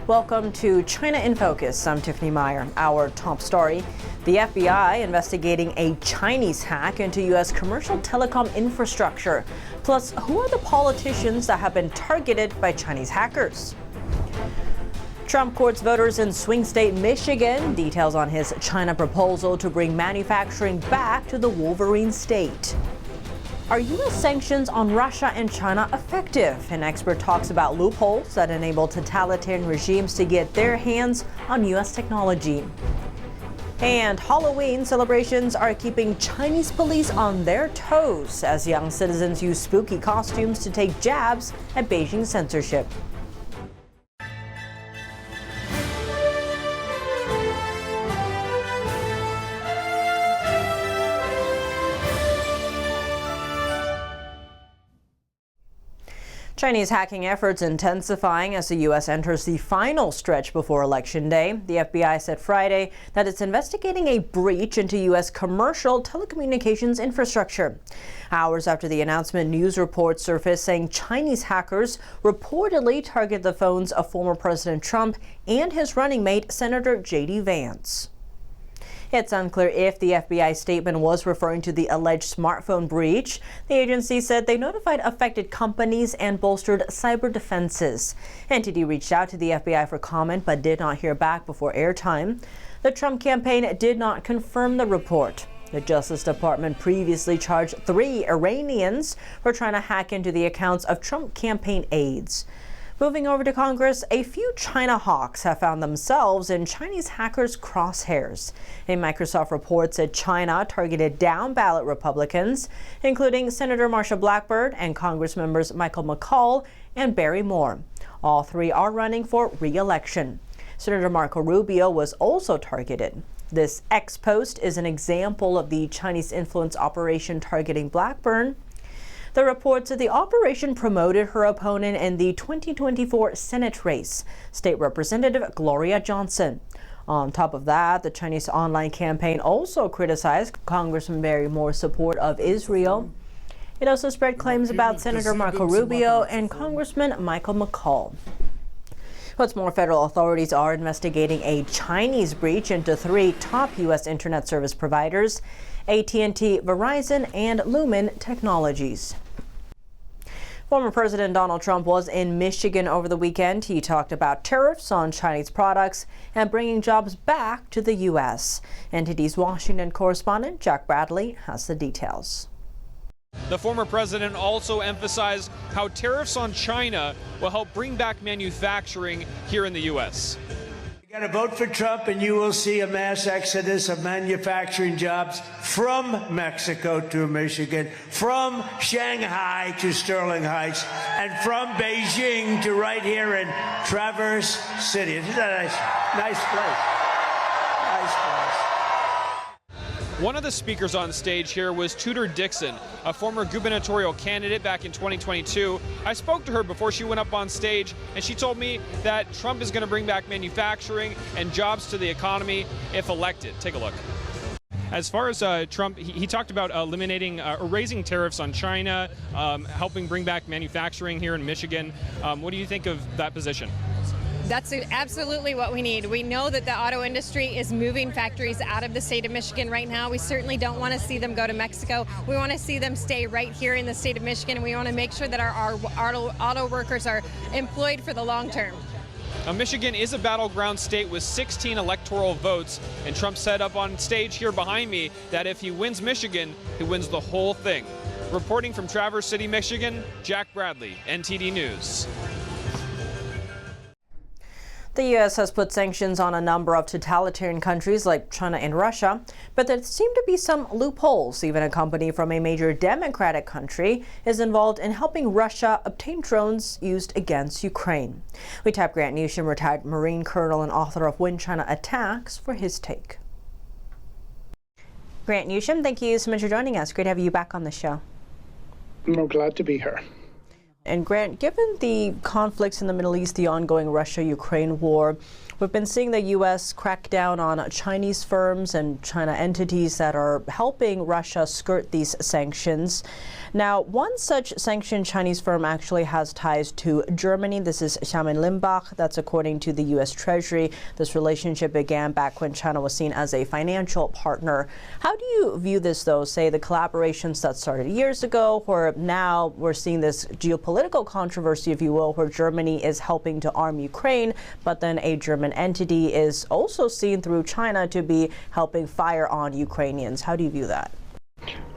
Welcome to China in Focus. I'm Tiffany Meyer. Our top story: the FBI investigating a Chinese hack into U.S. commercial telecom infrastructure. Plus, who are the politicians that have been targeted by Chinese hackers? Trump courts voters in swing state Michigan. Details on his China proposal to bring manufacturing back to the Wolverine state. Are U.S. sanctions on Russia and China effective? An expert talks about loopholes that enable totalitarian regimes to get their hands on U.S. technology. And Halloween celebrations are keeping Chinese police on their toes as young citizens use spooky costumes to take jabs at Beijing censorship. Chinese hacking efforts intensifying as the U.S. enters the final stretch before Election Day. The FBI said Friday that it's investigating a breach into U.S. commercial telecommunications infrastructure. Hours after the announcement, news reports surfaced saying Chinese hackers reportedly targeted the phones of former President Trump and his running mate, Senator J.D. Vance. It's unclear if the FBI statement was referring to the alleged smartphone breach. The agency said they notified affected companies and bolstered cyber defenses. NTD reached out to the FBI for comment but did not hear back before airtime. The Trump campaign did not confirm the report. The Justice Department previously charged 3 Iranians for trying to hack into the accounts of Trump campaign aides. Moving over to Congress, a few China hawks have found themselves in Chinese hackers' crosshairs. A Microsoft report said China targeted down-ballot Republicans, including Senator Marsha Blackburn and Congress members Michael McCaul and Barry Moore. All 3 are running for re-election. Senator Marco Rubio was also targeted. This X post is an example of the Chinese influence operation targeting Blackburn. The report said the operation promoted her opponent in the 2024 Senate race, State Representative Gloria Johnson. On top of that, the Chinese online campaign also criticized Congressman Barry Moore's support of Israel. It also spread claims about Senator Marco Rubio and Congressman Michael McCaul. What's more, federal authorities are investigating a Chinese breach into 3 top U.S. internet service providers: AT&T, Verizon, and Lumen Technologies. Former President Donald Trump was in Michigan over the weekend. He talked about tariffs on Chinese products and bringing jobs back to the U.S. NTD's Washington correspondent Jack Bradley has the details. The former president also emphasized how tariffs on China will help bring back manufacturing here in the U.S. You got to vote for Trump and you will see a mass exodus of manufacturing jobs from Mexico to Michigan, from Shanghai to Sterling Heights, and from Beijing to right here in Traverse City. Isn't that a nice place? Nice place. One of the speakers on stage here was Tudor Dixon, a former gubernatorial candidate back in 2022. I spoke to her before she went up on stage, and she told me that Trump is going to bring back manufacturing and jobs to the economy if elected. Take a look. As far as Trump, he talked about eliminating or raising tariffs on China, helping bring back manufacturing here in Michigan. What do you think of that position? That's absolutely what we need. We know that the auto industry is moving factories out of the state of Michigan right now. We certainly don't want to see them go to Mexico. We want to see them stay right here in the state of Michigan, and we want to make sure that our auto workers are employed for the long term. Now, Michigan is a battleground state with 16 electoral votes, and Trump said up on stage here behind me that if he wins Michigan, he wins the whole thing. Reporting from Traverse City, Michigan, Jack Bradley, NTD News. The U.S. has put sanctions on a number of totalitarian countries like China and Russia, but there seem to be some loopholes. Even a company from a major democratic country is involved in helping Russia obtain drones used against Ukraine. We tap Grant Newsham, retired Marine Colonel and author of When China Attacks, for his take. Grant Newsham, thank you so much for joining us. Great to have you back on the show. I'm glad to be here. And Grant, given the conflicts in the Middle East, the ongoing Russia-Ukraine war, we've been seeing the U.S. crack down on Chinese firms and China entities that are helping Russia skirt these sanctions. Now, one such sanctioned Chinese firm actually has ties to Germany. This is Xiamen Limbach. That's according to the U.S. Treasury. This relationship began back when China was seen as a financial partner. How do you view this, though, say the collaborations that started years ago, or now we're seeing this geopolitical controversy, if you will, where Germany is helping to arm Ukraine, but then a German entity is also seen through China to be helping fire on Ukrainians. How do you view that?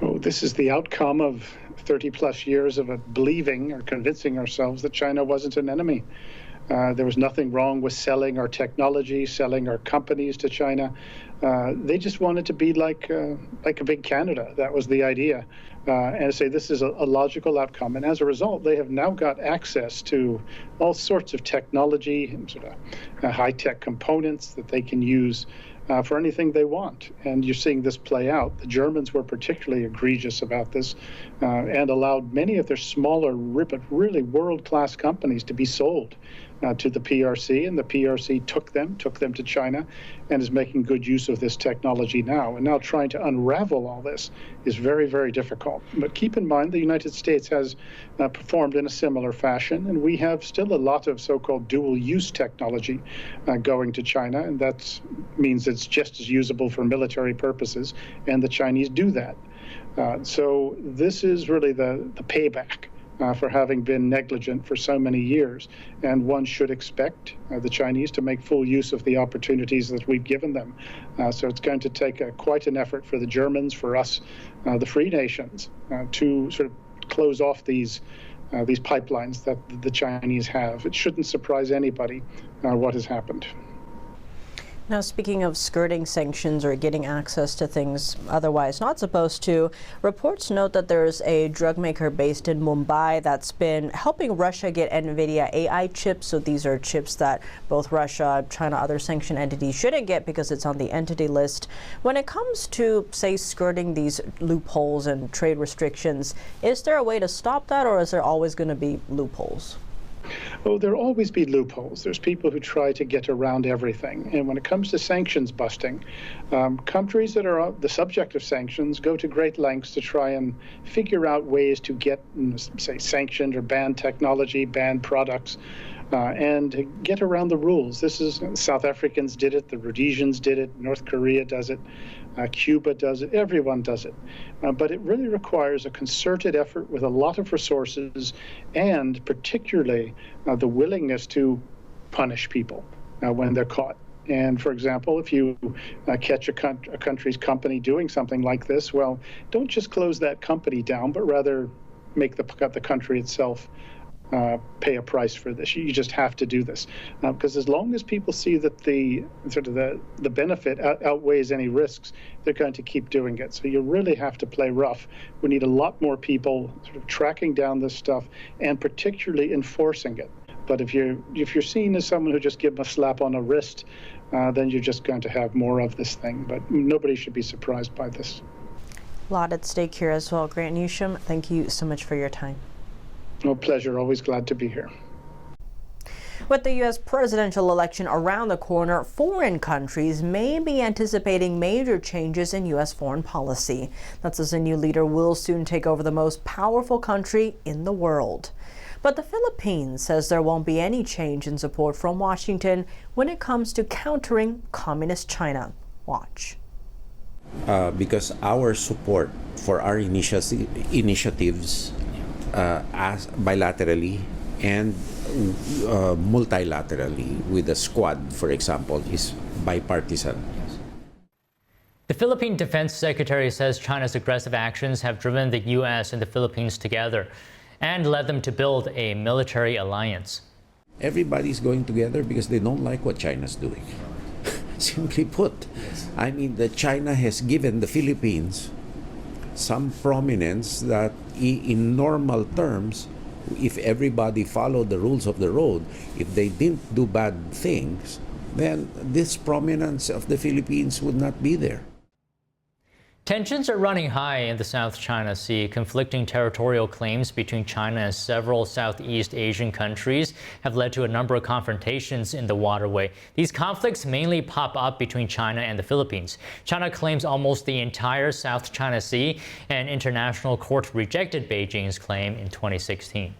Oh, this is the outcome of 30 plus years of believing or convincing ourselves that China wasn't an enemy. There was nothing wrong with selling our technology, selling our companies to China. They just wanted to be like a big Canada. That was the idea. And I say this is a logical outcome. And as a result, they have now got access to all sorts of technology and sort of high-tech components that they can use for anything they want. And you're seeing this play out. The Germans were particularly egregious about this and allowed many of their smaller, but really world-class companies to be sold to the PRC, and the PRC took them to China and is making good use of this technology now. And now trying to unravel all this is very, very difficult. But keep in mind, the United States has performed in a similar fashion, and we have still a lot of so-called dual-use technology going to China, and that means it's just as usable for military purposes, and the Chinese do that. So this is really the payback for having been negligent for so many years. And one should expect the Chinese to make full use of the opportunities that we've given them. So it's going to take quite an effort for the Germans, for us, the free nations, to sort of close off these pipelines that the Chinese have. It shouldn't surprise anybody what has happened. Now, speaking of skirting sanctions or getting access to things otherwise not supposed to, reports note that there's a drug maker based in Mumbai that's been helping Russia get NVIDIA AI chips. So these are chips that both Russia, China, other sanctioned entities shouldn't get because it's on the entity list. When it comes to, say, skirting these loopholes and trade restrictions, is there a way to stop that, or is there always going to be loopholes? Oh, there'll always be loopholes. There's people who try to get around everything. And when it comes to sanctions busting, countries that are the subject of sanctions go to great lengths to try and figure out ways to get, say, sanctioned or banned technology, banned products, and get around the rules. South Africans did it, the Rhodesians did it, North Korea does it, Cuba does it, everyone does it. But it really requires a concerted effort with a lot of resources and particularly the willingness to punish people when they're caught. And for example, if you catch a country's company doing something like this, well, don't just close that company down, but rather make the country itself pay a price for this. You just have to do this because as long as people see that the benefit outweighs any risks, they're going to keep doing it. So you really have to play rough. We need a lot more people sort of tracking down this stuff and particularly enforcing it. But if you're seen as someone who just give them a slap on the wrist, then you're just going to have more of this thing. But nobody should be surprised by this. A lot at stake here as well. Grant Newsham, thank you so much for your time. No, pleasure. Always glad to be here. With the U.S. presidential election around the corner, foreign countries may be anticipating major changes in U.S. foreign policy. That's as a new leader will soon take over the most powerful country in the world. But the Philippines says there won't be any change in support from Washington when it comes to countering communist China. Watch. Because our support for our initiatives as bilaterally and multilaterally with the Squad, for example, is bipartisan. The Philippine Defense Secretary says China's aggressive actions have driven the U.S. and the Philippines together and led them to build a military alliance. Everybody's going together because they don't like what China's doing. Simply put, I mean, that China has given the Philippines some prominence that in normal terms, if everybody followed the rules of the road, if they didn't do bad things, then this prominence of the Philippines would not be there. Tensions are running high in the South China Sea. Conflicting territorial claims between China and several Southeast Asian countries have led to a number of confrontations in the waterway. These conflicts mainly pop up between China and the Philippines. China claims almost the entire South China Sea. An international court rejected Beijing's claim in 2016.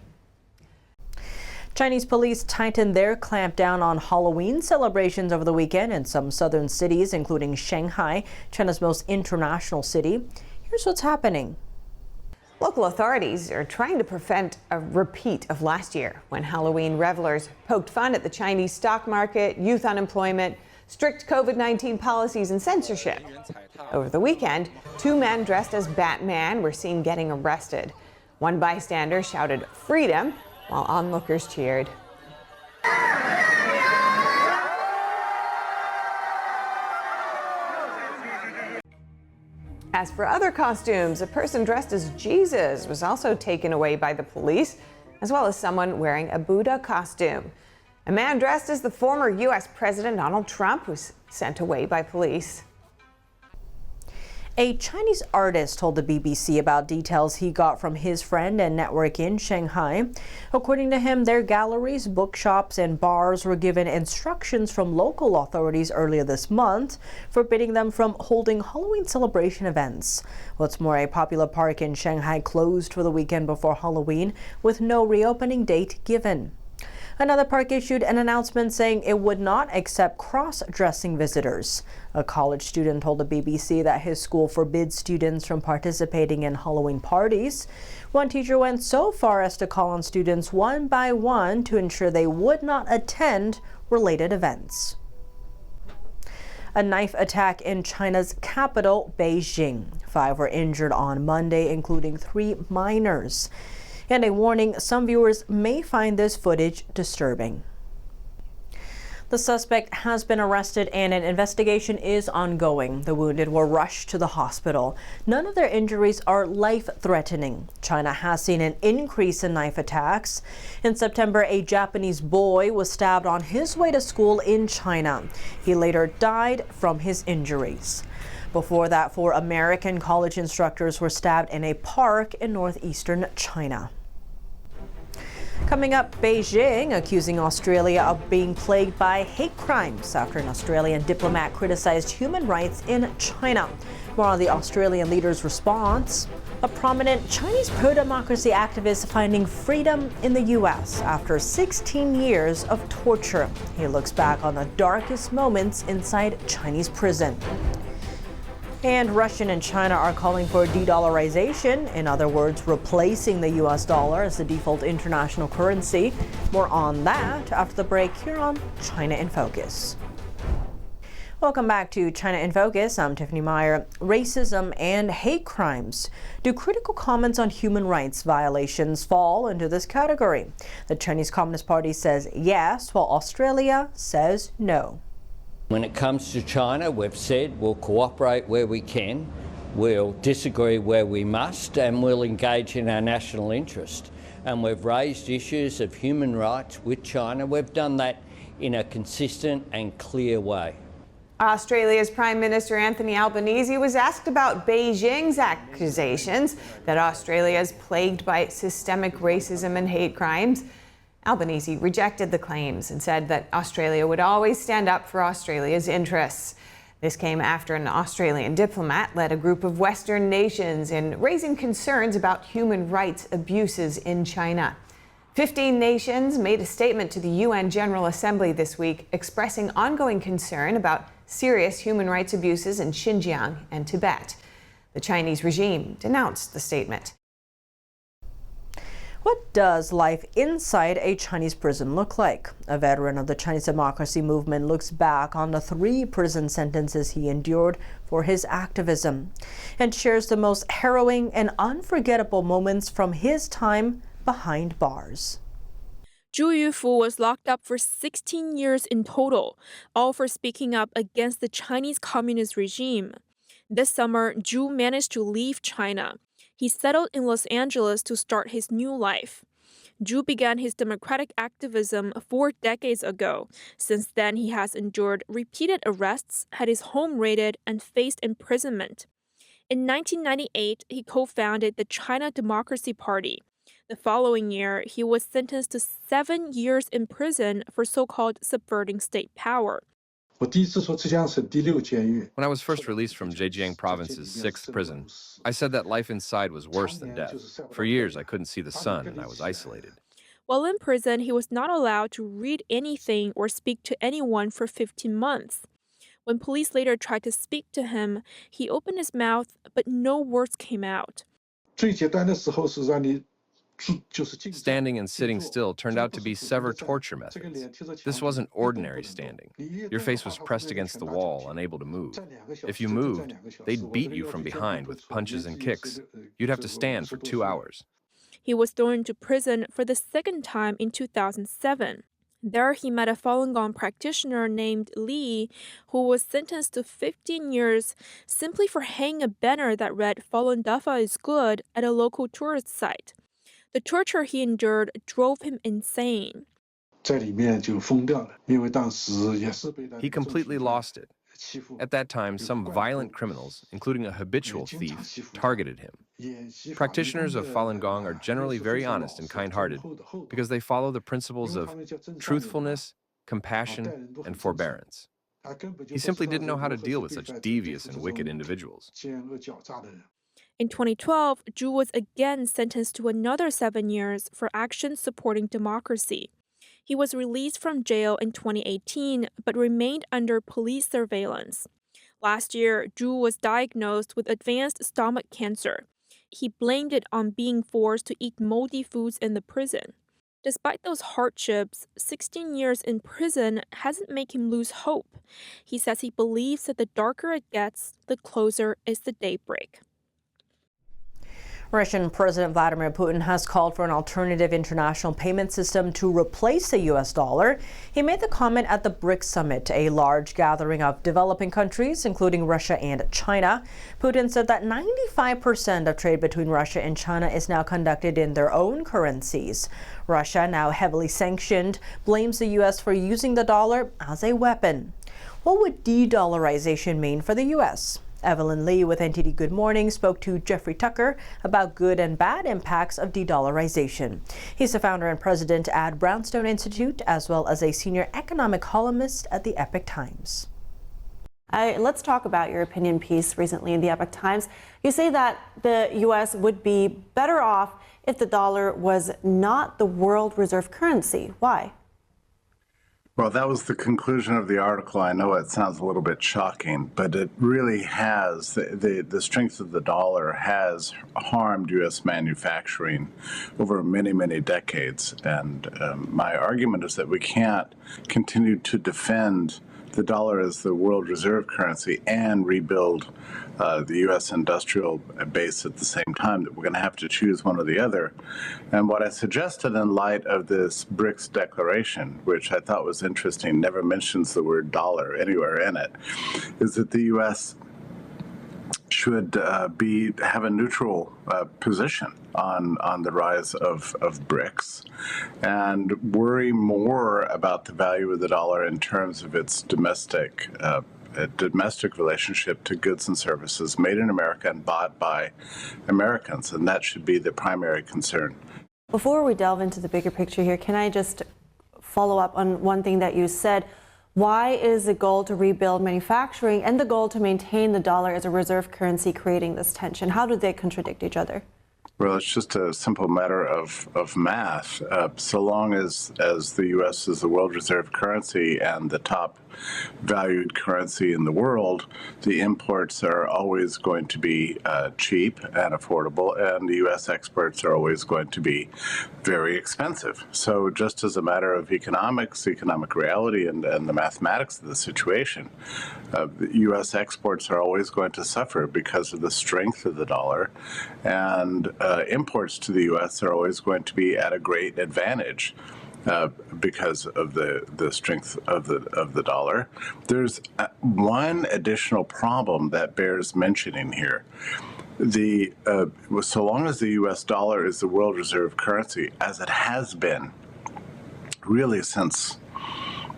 Chinese police tightened their clampdown on Halloween celebrations over the weekend in some southern cities, including Shanghai, China's most international city. Here's what's happening. Local authorities are trying to prevent a repeat of last year when Halloween revelers poked fun at the Chinese stock market, youth unemployment, strict COVID-19 policies and censorship. Over the weekend, 2 men dressed as Batman were seen getting arrested. One bystander shouted "freedom" while onlookers cheered. As for other costumes, a person dressed as Jesus was also taken away by the police, as well as someone wearing a Buddha costume. A man dressed as the former U.S. President Donald Trump was sent away by police. A Chinese artist told the BBC about details he got from his friend and network in Shanghai. According to him, their galleries, bookshops, and bars were given instructions from local authorities earlier this month, forbidding them from holding Halloween celebration events. What's more, a popular park in Shanghai closed for the weekend before Halloween, with no reopening date given. Another park issued an announcement saying it would not accept cross-dressing visitors. A college student told the BBC that his school forbids students from participating in Halloween parties. One teacher went so far as to call on students one by one to ensure they would not attend related events. A knife attack in China's capital, Beijing. 5 were injured on Monday, including 3 minors. And a warning, some viewers may find this footage disturbing. The suspect has been arrested and an investigation is ongoing. The wounded were rushed to the hospital. None of their injuries are life-threatening. China has seen an increase in knife attacks. In September, a Japanese boy was stabbed on his way to school in China. He later died from his injuries. Before that, 4 American college instructors were stabbed in a park in northeastern China. Coming up, Beijing accusing Australia of being plagued by hate crimes after an Australian diplomat criticized human rights in China. More on the Australian leader's response. A prominent Chinese pro-democracy activist finding freedom in the U.S. after 16 years of torture. He looks back on the darkest moments inside Chinese prison. And Russia and China are calling for de-dollarization, in other words, replacing the U.S. dollar as the default international currency. More on that after the break here on China in Focus. Welcome back to China in Focus. I'm Tiffany Meyer. Racism and hate crimes. Do critical comments on human rights violations fall into this category? The Chinese Communist Party says yes, while Australia says no. When it comes to China, we've said we'll cooperate where we can, we'll disagree where we must, and we'll engage in our national interest. And we've raised issues of human rights with China. We've done that in a consistent and clear way. Australia's Prime Minister Anthony Albanese was asked about Beijing's accusations that Australia is plagued by systemic racism and hate crimes. Albanese rejected the claims and said that Australia would always stand up for Australia's interests. This came after an Australian diplomat led a group of Western nations in raising concerns about human rights abuses in China. 15 nations made a statement to the UN General Assembly this week expressing ongoing concern about serious human rights abuses in Xinjiang and Tibet. The Chinese regime denounced the statement. What does life inside a Chinese prison look like? A veteran of the Chinese democracy movement looks back on the 3 prison sentences he endured for his activism and shares the most harrowing and unforgettable moments from his time behind bars. Zhu Yufu was locked up for 16 years in total, all for speaking up against the Chinese communist regime. This summer, Zhu managed to leave China. He settled in Los Angeles to start his new life. Zhu began his democratic activism 4 decades ago. Since then, he has endured repeated arrests, had his home raided, and faced imprisonment. In 1998, he co-founded the China Democracy Party. The following year, he was sentenced to 7 years in prison for so-called subverting state power. When I was first released from Zhejiang province's 6th prison, I said that life inside was worse than death. For years, I couldn't see the sun and I was isolated. While in prison, he was not allowed to read anything or speak to anyone for 15 months. When police later tried to speak to him, he opened his mouth, but no words came out. Standing and sitting still turned out to be severe torture methods. This wasn't ordinary standing. Your face was pressed against the wall, unable to move. If you moved, they'd beat you from behind with punches and kicks. You'd have to stand for 2 hours. He was thrown into prison for the second time in 2007. There, he met a Falun Gong practitioner named Li, who was sentenced to 15 years simply for hanging a banner that read "Falun Dafa is good" at a local tourist site. The torture he endured drove him insane. He completely lost it. At that time, some violent criminals, including a habitual thief, targeted him. Practitioners of Falun Gong are generally very honest and kind-hearted because they follow the principles of truthfulness, compassion, and forbearance. He simply didn't know how to deal with such devious and wicked individuals. In 2012, Zhu was again sentenced to another 7 years for actions supporting democracy. He was released from jail in 2018, but remained under police surveillance. Last year, Zhu was diagnosed with advanced stomach cancer. He blamed it on being forced to eat moldy foods in the prison. Despite those hardships, 16 years in prison hasn't made him lose hope. He says he believes that the darker it gets, the closer is the daybreak. Russian President Vladimir Putin has called for an alternative international payment system to replace the U.S. dollar. He made the comment at the BRICS summit, a large gathering of developing countries, including Russia and China. Putin said that 95% of trade between Russia and China is now conducted in their own currencies. Russia, now heavily sanctioned, blames the U.S. for using the dollar as a weapon. What would de-dollarization mean for the U.S.? Evelyn Lee with NTD Good Morning spoke to Jeffrey Tucker about good and bad impacts of de-dollarization. He's the founder and president at Brownstone Institute, as well as a senior economic columnist at the Epoch Times. Let's talk about your opinion piece recently in the Epoch Times. You say that the U.S. would be better off if the dollar was not the world reserve currency. Why? Well, that was the conclusion of the article. I know it sounds a little bit shocking, but it really has, the strength of the dollar has harmed U.S. manufacturing over many, many decades. And my argument is that we can't continue to defend the dollar as the world reserve currency and rebuild the U.S. industrial base at the same time, that we're going to have to choose one or the other. And what I suggested in light of this BRICS declaration, which I thought was interesting, never mentions the word dollar anywhere in it, is that the U.S. should have a neutral position on the rise of BRICS and worry more about the value of the dollar in terms of its domestic relationship to goods and services made in America and bought by Americans, and that should be the primary concern. Before we delve into the bigger picture here, can I just follow up on one thing that you said? Why is the goal to rebuild manufacturing and the goal to maintain the dollar as a reserve currency creating this tension? How do they contradict each other? Well, it's just a simple matter of math. So long as the U.S. is the world reserve currency and the top valued currency in the world, the imports are always going to be cheap and affordable, and the U.S. exports are always going to be very expensive. So just as a matter of economics, economic reality, and the mathematics of the situation, the U.S. exports are always going to suffer because of the strength of the dollar, and imports to the U.S. are always going to be at a great advantage because of the strength of the dollar. There's one additional problem that bears mentioning here. So long as the U.S. dollar is the world reserve currency, as it has been really since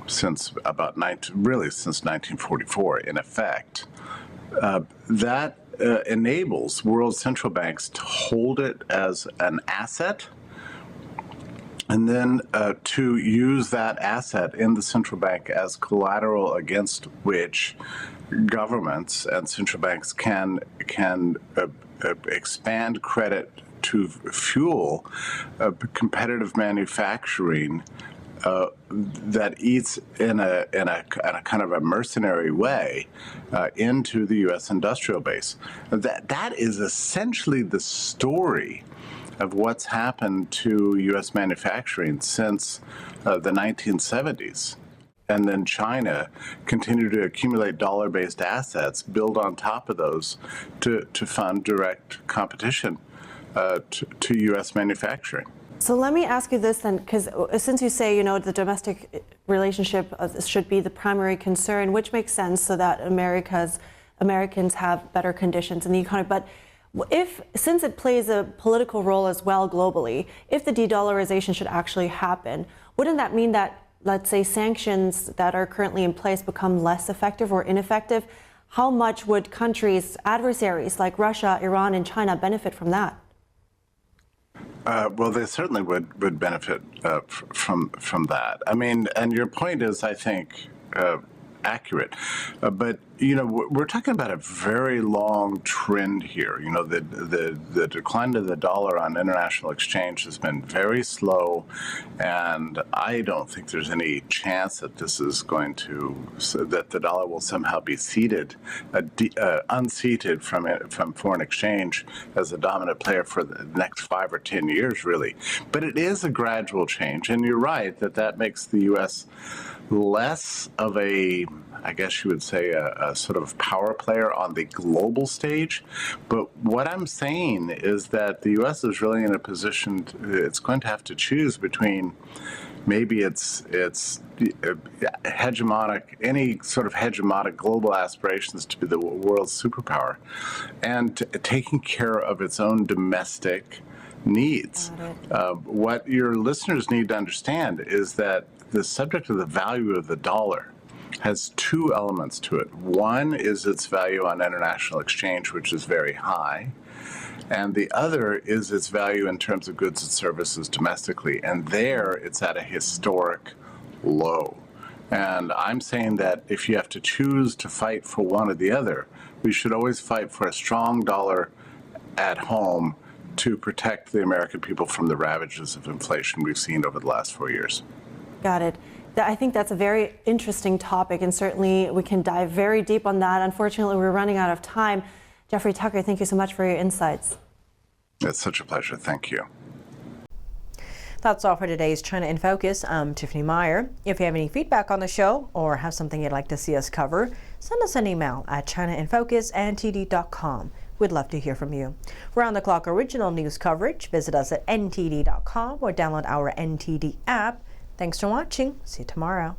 1944, in effect, that enables world central banks to hold it as an asset and then to use that asset in the central bank as collateral against which governments and central banks can expand credit to fuel competitive manufacturing that eats in a kind of a mercenary way into the U.S. industrial base. That is essentially the story of what's happened to U.S. manufacturing since the 1970s. And then China continued to accumulate dollar-based assets, build on top of those to fund direct competition to U.S. manufacturing. So let me ask you this then, because since you say, the domestic relationship should be the primary concern, which makes sense so that Americans have better conditions in the economy. But since it plays a political role as well globally, if the de-dollarization should actually happen, wouldn't that mean that, let's say, sanctions that are currently in place become less effective or ineffective? How much would countries, adversaries like Russia, Iran, and China benefit from that? Well, they certainly would benefit from that. I mean, and your point is, I think, accurate. But we're talking about a very long trend here. The decline of the dollar on international exchange has been very slow, and I don't think there's any chance that this is going that the dollar will somehow be unseated from foreign exchange as a dominant player for the next 5 or 10 years, really. But it is a gradual change, and you're right that makes the U.S. less of a, I guess you would say, a sort of power player on the global stage. But what I'm saying is that the U.S. is really in a position, it's going to have to choose between maybe its hegemonic, any sort of hegemonic global aspirations to be the world's superpower, and taking care of its own domestic needs. What your listeners need to understand is that the subject of the value of the dollar has two elements to it. One is its value on international exchange, which is very high. And the other is its value in terms of goods and services domestically. And there it's at a historic low. And I'm saying that if you have to choose to fight for one or the other, we should always fight for a strong dollar at home to protect the American people from the ravages of inflation we've seen over the last 4 years. Got it. I think that's a very interesting topic, and certainly we can dive very deep on that. Unfortunately, we're running out of time. Jeffrey Tucker, thank you so much for your insights. It's such a pleasure. Thank you. That's all for today's China in Focus. I'm Tiffany Meyer. If you have any feedback on the show or have something you'd like to see us cover, send us an email at chinainfocus@ntd.com. We'd love to hear from you. For round-the-clock original news coverage, visit us at ntd.com or download our NTD app. Thanks for watching. See you tomorrow.